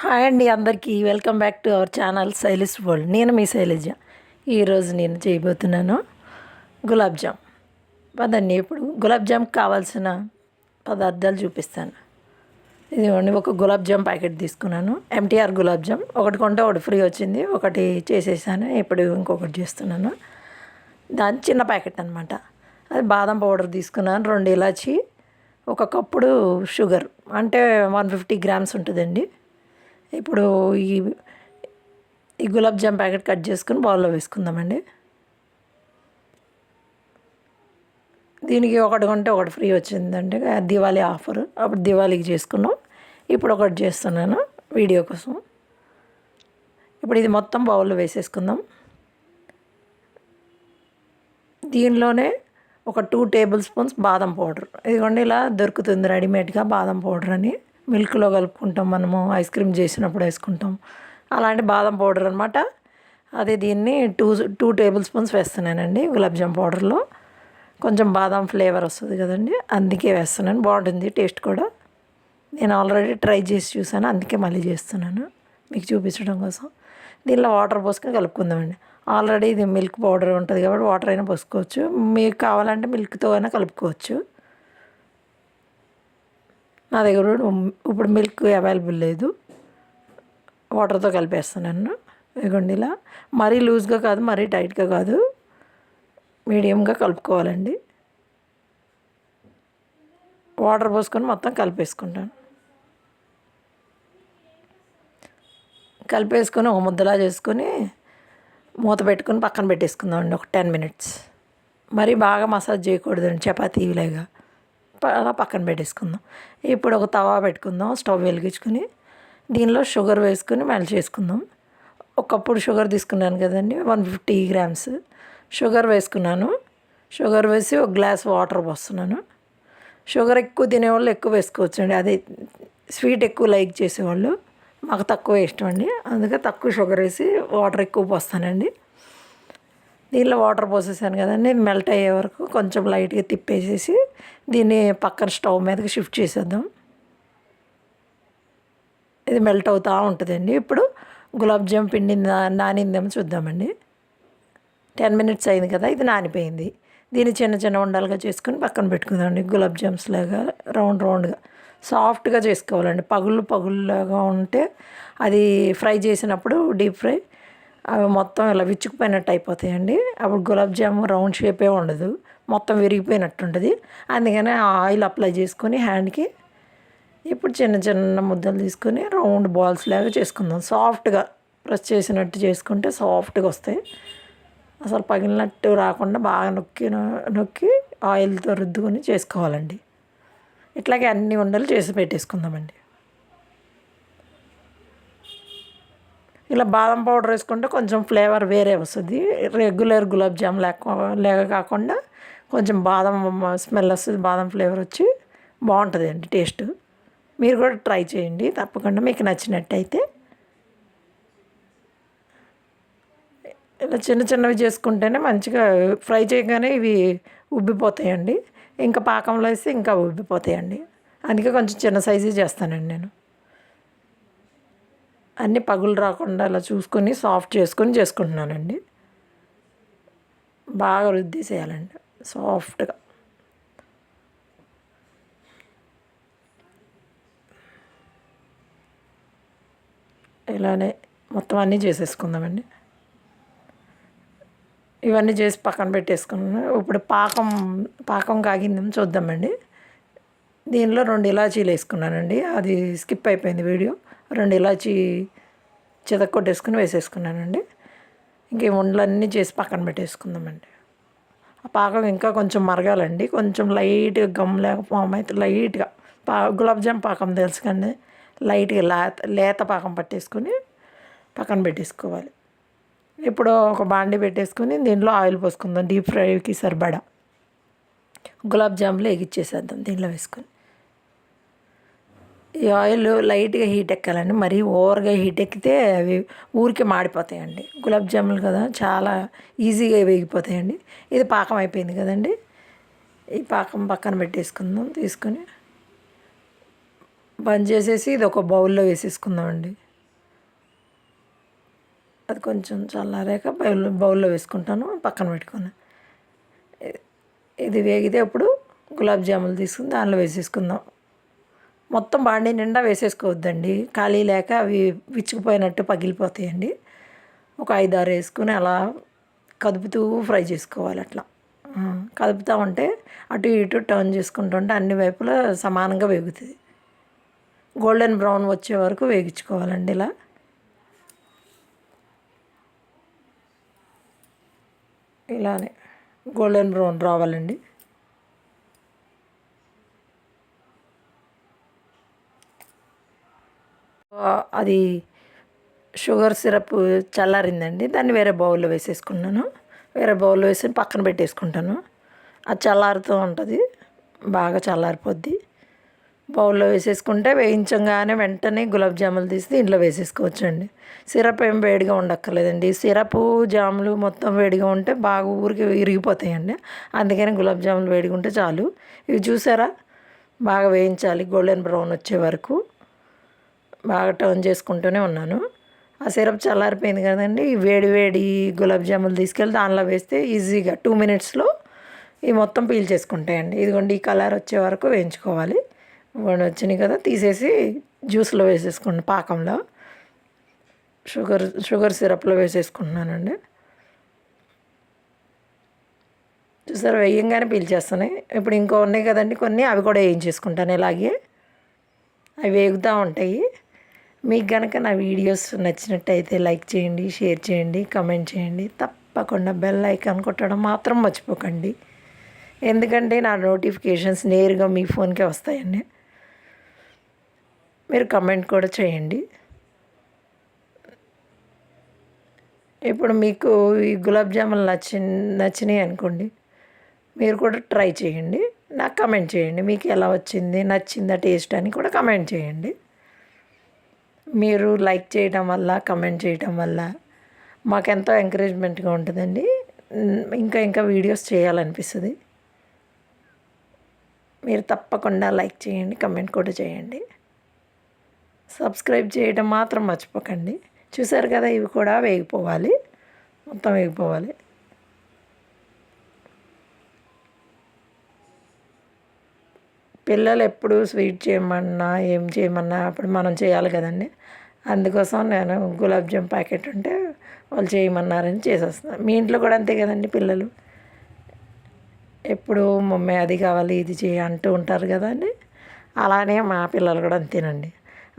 Hi అండి అందరికీ welcome back to our channel Shailesh world. నేను మీ శైలజ. ఈరోజు నేను చేయబోతున్నాను గులాబ్ జామ్. పదండి ఇప్పుడు గులాబ్ జామ్కి కావాల్సిన పదార్థాలు చూపిస్తాను. ఇదిగోండి, ఒక గులాబ్ జామ్ ప్యాకెట్ తీసుకున్నాను. ఎంటీఆర్ గులాబ్ జామ్ ఒకటి కొంటే ఒకటి ఫ్రీ వచ్చింది. ఒకటి చేసేసాను, ఇప్పుడు ఇంకొకటి చేస్తున్నాను. దాని చిన్న ప్యాకెట్ అనమాట. అది బాదం పౌడర్ తీసుకున్నాను, 2 ఇలాచి, ఒక కప్పుడు షుగర్, అంటే 150 గ్రామ్స్ ఉంటుందండి. ఇప్పుడు ఈ గులాబ్ జామ్ ప్యాకెట్ కట్ చేసుకుని బౌల్లో వేసుకుందామండి. దీనికి ఒకటి కొంటే ఒకటి ఫ్రీ వచ్చిందండి, దివాళీ ఆఫర్. అప్పుడు దివాళీకి చేసుకున్నాం. ఇప్పుడు ఒకటి చేస్తున్నాను వీడియో కోసం. ఇప్పుడు ఇది మొత్తం బౌల్లో వేసేసుకుందాం. దీనిలోనే ఒక 2 టేబుల్ స్పూన్స్ బాదం పౌడర్. ఇదిగోండి, ఇలా దొరుకుతుంది రెడీమేడ్గా బాదం పౌడర్ అని. మిల్క్లో కలుపుకుంటాం, మనము ఐస్ క్రీమ్ చేసినప్పుడు వేసుకుంటాం. అలాంటి బాదం పౌడర్ అనమాట. అది దీన్ని టూ టేబుల్ స్పూన్స్ వేస్తున్నానండి గులాబ్ జామ్ పౌడర్లో. కొంచెం బాదం ఫ్లేవర్ వస్తుంది కదండి, అందుకే వేస్తున్నాను. బాగుంటుంది టేస్ట్ కూడా. నేను ఆల్రెడీ ట్రై చేసి చూసాను, అందుకే మళ్ళీ చేస్తున్నాను మీకు చూపించడం కోసం. దీనిలో వాటర్ పోసుకొని కలుపుకుందామండి. ఆల్రెడీ ఇది మిల్క్ పౌడర్ ఉంటుంది కాబట్టి వాటర్ అయినా పోసుకోవచ్చు. మీకు కావాలంటే మిల్క్తో అయినా కలుపుకోవచ్చు. నా దగ్గర ఇప్పుడు మిల్క్ అవైలబుల్ లేదు, వాటర్తో కలిపేస్తున్నాను. ఇదిగోండి, ఇలా మరీ లూజ్గా కాదు, మరీ టైట్గా కాదు, మీడియంగా కలుపుకోవాలండి. వాటర్ పోసుకొని మొత్తం కలిపేసుకుంటాను. కలిపేసుకొని ఒక ముద్దలా చేసుకొని మూత పెట్టుకొని పక్కన పెట్టేసుకుందామండి ఒక 10 మినిట్స్. మరీ బాగా మసాజ్ చేయకూడదండి, చపాతీలాగా. అలా పక్కన పెట్టేసుకుందాం. ఇప్పుడు ఒక తవా పెట్టుకుందాం, స్టవ్ వెలిగించుకొని దీనిలో షుగర్ వేసుకొని మెల్ట్ చేసుకుందాం. ఒకప్పుడు షుగర్ తీసుకున్నాను కదండి, 150 గ్రామ్స్ షుగర్ వేసుకున్నాను. షుగర్ వేసి ఒక గ్లాస్ వాటర్ పోస్తున్నాను. షుగర్ ఎక్కువ తినేవాళ్ళు ఎక్కువ వేసుకోవచ్చు అండి, అదే స్వీట్ ఎక్కువ లైక్ చేసేవాళ్ళు. మాకు తక్కువ ఇష్టం అండి, అందుకే తక్కువ షుగర్ వేసి వాటర్ ఎక్కువ పోస్తానండి. దీనిలో వాటర్ పోసేసాను కదండి, మెల్ట్ అయ్యే వరకు కొంచెం లైట్గా తిప్పేసేసి దీన్ని పక్కన స్టవ్ మీదకి షిఫ్ట్ చేసేద్దాం. ఇది మెల్ట్ అవుతూ ఉంటుందండి. ఇప్పుడు గులాబ్ జామ్ పిండి నానిందేమో చూద్దామండి. 10 మినిట్స్ అయింది కదా, ఇది నానిపోయింది. దీన్ని చిన్న చిన్న ఉండలుగా చేసుకుని పక్కన పెట్టుకుందామండి. గులాబ్ జామ్స్ లాగా రౌండ్గా సాఫ్ట్గా చేసుకోవాలండి. పగుళ్ళలాగా ఉంటే అది ఫ్రై చేసినప్పుడు డీప్ ఫ్రై అవి మొత్తం ఇలా విచ్చుకుపోయినట్టు అయిపోతాయండి. అప్పుడు గులాబ్ జామ్ రౌండ్ షేపే ఉండదు, మొత్తం విరిగిపోయినట్టు ఉంటుంది. అందుకని ఆయిల్ అప్లై చేసుకొని హ్యాండ్కి ఇప్పుడు చిన్న చిన్న ముద్దలు తీసుకొని రౌండ్ బాల్స్ లాగా చేసుకుందాం. సాఫ్ట్గా ప్రెస్ చేసినట్టు చేసుకుంటే సాఫ్ట్గా వస్తాయి. అసలు పగిలినట్టు రాకుండా బాగా నొక్కి ఆయిల్తో రుద్దుకొని చేసుకోవాలండి. ఇట్లాగే అన్ని ఉండలు చేసి పెట్టేసుకుందామండి. ఇలా బాదం పౌడర్ వేసుకుంటే కొంచెం ఫ్లేవర్ వేరే వస్తుంది. రెగ్యులర్ గులాబ్ జామ్ లేక కాకుండా కొంచెం బాదం స్మెల్ వస్తుంది, బాదం ఫ్లేవర్ వచ్చి బాగుంటుంది అండి టేస్ట్. మీరు కూడా ట్రై చేయండి తప్పకుండా, మీకు నచ్చినట్టయితే. ఇలా చిన్న చిన్నవి చేసుకుంటేనే మంచిగా ఫ్రై చేయగానే ఇవి ఉబ్బిపోతాయండి. ఇంకా పాకంలో వేస్తే ఇంకా ఉబ్బిపోతాయండి. అందుకే కొంచెం చిన్న సైజు చేస్తానండి నేను. అన్నీ పగులు రాకుండా అలా చూసుకొని సాఫ్ట్ చేసుకుంటున్నానండి. బాగా రుద్దేసేయాలండి సాఫ్ట్గా. ఇలానే మొత్తం అన్నీ చేసేసుకుందామండి. ఇవన్నీ చేసి పక్కన పెట్టేసుకున్నాను. ఇప్పుడు పాకం కాగిందేమో చూద్దామండి. దీనిలో 2 ఇలాచీలు వేసుకున్నానండి, అది స్కిప్ అయిపోయింది వీడియో. 2 ఇలాచీ చితక్కొట్టేసుకుని వేసేసుకున్నానండి. ఇంక ఉండలన్నీ చేసి పక్కన పెట్టేసుకుందామండి. ఆ పాకం ఇంకా కొంచెం మరగాలండి, కొంచెం లైట్గా గమ్ లేక ఫామ్ అయితే లైట్గా గులాబ్ జామ్ పాకం తెలుసు కండి, లైట్గా లేత పాకం పట్టేసుకొని పక్కన పెట్టేసుకోవాలి. ఇప్పుడు ఒక బాండీ పెట్టేసుకొని దీంట్లో ఆయిల్ పోసుకుందాం. డీప్ ఫ్రైకి సరిపడా గులాబ్ జాములు ఎగిచ్చేసేద్దాం దీనిలో వేసుకొని. ఈ ఆయిల్ లైట్గా హీట్ ఎక్కాలండి, మరీ ఓవర్గా హీట్ ఎక్కితే అవి ఊరికే మాడిపోతాయండి. గులాబ్ జాములు కదా, చాలా ఈజీగా వేగిపోతాయండి. ఇది పాకం అయిపోయింది కదండి, ఈ పాకం పక్కన పెట్టేసుకుందాం. తీసుకొని బంద్ చేసేసి ఇది ఒక బౌల్లో వేసేసుకుందామండి. అది కొంచెం చల్లారాక బౌల్లో వేసుకుంటాను, పక్కన పెట్టుకుని. ఇది వేగితే అప్పుడు గులాబ్ జాములు తీసుకుని దానిలో వేసేసుకుందాం. మొత్తం బాండీ నిండా వేసేసుకోవద్దండి, ఖాళీ లేక అవి విచ్చుకుపోయినట్టు పగిలిపోతాయండి. ఒక 5, 6 వేసుకుని అలా కదుపుతూ ఫ్రై చేసుకోవాలి. అట్లా కదుపుతూ ఉంటే అటు ఇటు టర్న్ చేసుకుంటుంటే అన్ని వైపులా సమానంగా వేగుతుంది. గోల్డెన్ బ్రౌన్ వచ్చే వరకు వేగించుకోవాలండి. ఇలా ఇలానే గోల్డెన్ బ్రౌన్ రావాలండి. అది షుగర్ సిరప్ చల్లారిందండి, దాన్ని వేరే బౌల్లో వేసేసుకున్నాను. వేరే బౌల్లో వేసి పక్కన పెట్టేసుకుంటాను. అది చల్లారుతూ ఉంటుంది, బాగా చల్లారిపోద్ది. బౌల్లో వేసేసుకుంటే వేయించగానే వెంటనే గులాబ్ జాములు తీసి దీంట్లో వేసేసుకోవచ్చండి. సిరప్ ఏం వేడిగా ఉండక్కర్లేదండి. సిరపు జాములు మొత్తం వేడిగా ఉంటే బాగా ఊరికి ఇరిగిపోతాయండి. అందుకని గులాబ్ జాములు వేడిగా ఉంటే చాలు. ఇవి చూసారా, బాగా వేయించాలి గోల్డెన్ బ్రౌన్ వచ్చే వరకు. బాగా టర్న్ చేసుకుంటూనే ఉన్నాను. ఆ సిరప్ చల్లారిపోయింది కదండి, ఈ వేడి వేడి గులాబ్ జాములు తీసుకెళ్ళి దానిలో వేస్తే ఈజీగా 2 మినిట్స్లో ఇవి మొత్తం పీల్ చేసుకుంటాయండి. ఇదిగోండి, ఈ కలర్ వచ్చే వరకు వేయించుకోవాలి. ఇవ్వండి, వచ్చినాయి కదా, తీసేసి జ్యూస్లో వేసేసుకోండి. పాకంలో షుగర్ సిరప్లో వేసేసుకుంటున్నానండి. చూసారు, వేయంగానే పీల్చేస్తున్నాయి. ఇప్పుడు ఇంకో ఉన్నాయి కదండి కొన్ని, అవి కూడా వేయించేసుకుంటాను ఇలాగే. అవి వేగుతూ ఉంటాయి. మీకు కనుక నా వీడియోస్ నచ్చినట్టయితే లైక్ చేయండి, షేర్ చేయండి, కమెంట్ చేయండి. తప్పకుండా బెల్ ఐకాన్ కొట్టడం మాత్రం మర్చిపోకండి, ఎందుకంటే నా నోటిఫికేషన్స్ నేరుగా మీ ఫోన్కే వస్తాయండి. మీరు కమెంట్ కూడా చేయండి. ఇప్పుడు మీకు ఈ గులాబ్ జాములు నచ్చినాయి అనుకోండి, మీరు కూడా ట్రై చేయండి, నాకు కమెంట్ చేయండి. మీకు ఎలా వచ్చింది, నచ్చిందా టేస్ట్ అని కూడా కమెంట్ చేయండి. మీరు లైక్ చేయడం వల్ల, కమెంట్ చేయడం వల్ల మాకెంతో ఎంకరేజ్మెంట్గా ఉంటుందండి. ఇంకా ఇంకా వీడియోస్ చేయాలనిపిస్తుంది. మీరు తప్పకుండా లైక్ చేయండి, కమెంట్ కూడా చేయండి. సబ్స్క్రైబ్ చేయడం మాత్రం మర్చిపోకండి. చూసారు కదా, ఇవి కూడా వేగిపోవాలి, మొత్తం వేగిపోవాలి. పిల్లలు ఎప్పుడు స్వీట్ చేయమన్నా, ఏం చేయమన్నా అప్పుడు మనం చేయాలి కదండి. అందుకోసం నేను గులాబ్ జామ్ ప్యాకెట్ ఉంటే వాళ్ళు చేయమన్నారని చేసేస్తున్నాను. మీ ఇంట్లో కూడా అంతే కదండి, పిల్లలు ఎప్పుడు మమ్మీ అది కావాలి, ఇది చేయి అంటూ ఉంటారు కదండి. అలానే మా పిల్లలు కూడా అంతేనండి.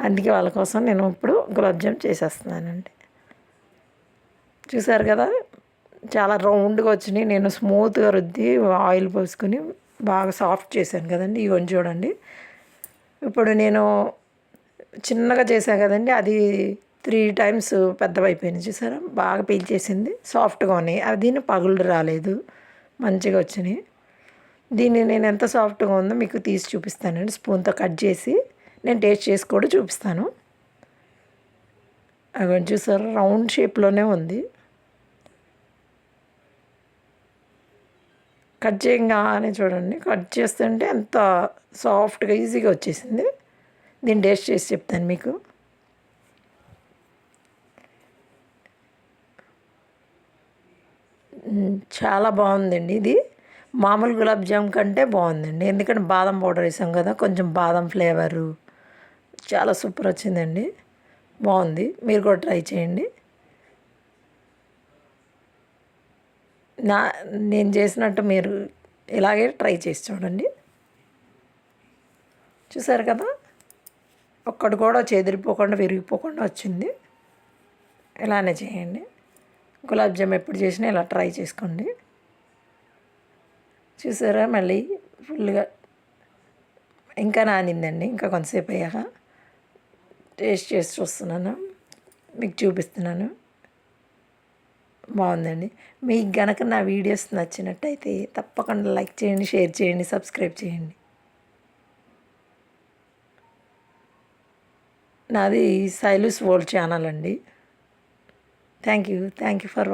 అందుకే వాళ్ళ కోసం నేను ఇప్పుడు గులాబ్ జామ్ చేసేస్తున్నానండి. చూసారు కదా, చాలా రౌండ్గా వచ్చినాయి. నేను స్మూత్గా రుద్ది ఆయిల్ పోసుకొని బాగా సాఫ్ట్ చేశాను కదండి. ఇవన్నీ చూడండి. ఇప్పుడు నేను చిన్నగా చేశాను కదండి, అది 3 టైమ్స్ పెద్దవైపోయినాయి. చూసారా, బాగా పీల్చేసింది, సాఫ్ట్గా ఉన్నాయి. అది దీన్ని పగులు రాలేదు, మంచిగా వచ్చినాయి. దీన్ని నేను ఎంత సాఫ్ట్గా ఉందో మీకు తీసి చూపిస్తానండి. స్పూన్తో కట్ చేసి నేను టేస్ట్ చేసి కూడా చూపిస్తాను. అవి చూసారా, రౌండ్ షేప్లోనే ఉంది. కట్ చేయగానే చూడండి, కట్ చేస్తుంటే ఎంత సాఫ్ట్గా ఈజీగా వచ్చేసింది. దీన్ని టేస్ట్ చేసి చెప్తాను మీకు. చాలా బాగుందండి. ఇది మామూలు గులాబ్ జామ్ కంటే బాగుందండి, ఎందుకంటే బాదం పౌడర్ వేసాం కదా, కొంచెం బాదం ఫ్లేవరు చాలా సూపర్ వచ్చిందండి. బాగుంది, మీరు కూడా ట్రై చేయండి. నేను చేసినట్టు మీరు ఇలాగే ట్రై చేసి చూడండి. చూసారు కదా, ఒక్కటి కూడా చెదిరిపోకుండా, విరిగిపోకుండా వచ్చింది. ఇలానే చేయండి. గులాబ్ జామ్ ఎప్పుడు చేసినా ఇలా ట్రై చేసుకోండి. చూసారా, మళ్ళీ ఫుల్గా ఇంకా నానిందండి. ఇంకా కొంతసేపు అయ్యాక టేస్ట్ చేసి చూస్తున్నాను, మీకు చూపిస్తున్నాను. బాగుందండి. మీకు గనక నా వీడియోస్ నచ్చినట్టయితే తప్పకుండా లైక్ చేయండి, షేర్ చేయండి, సబ్స్క్రైబ్ చేయండి. నాది శైలూస్ వరల్డ్ ఛానల్ అండి. Thank you for watching.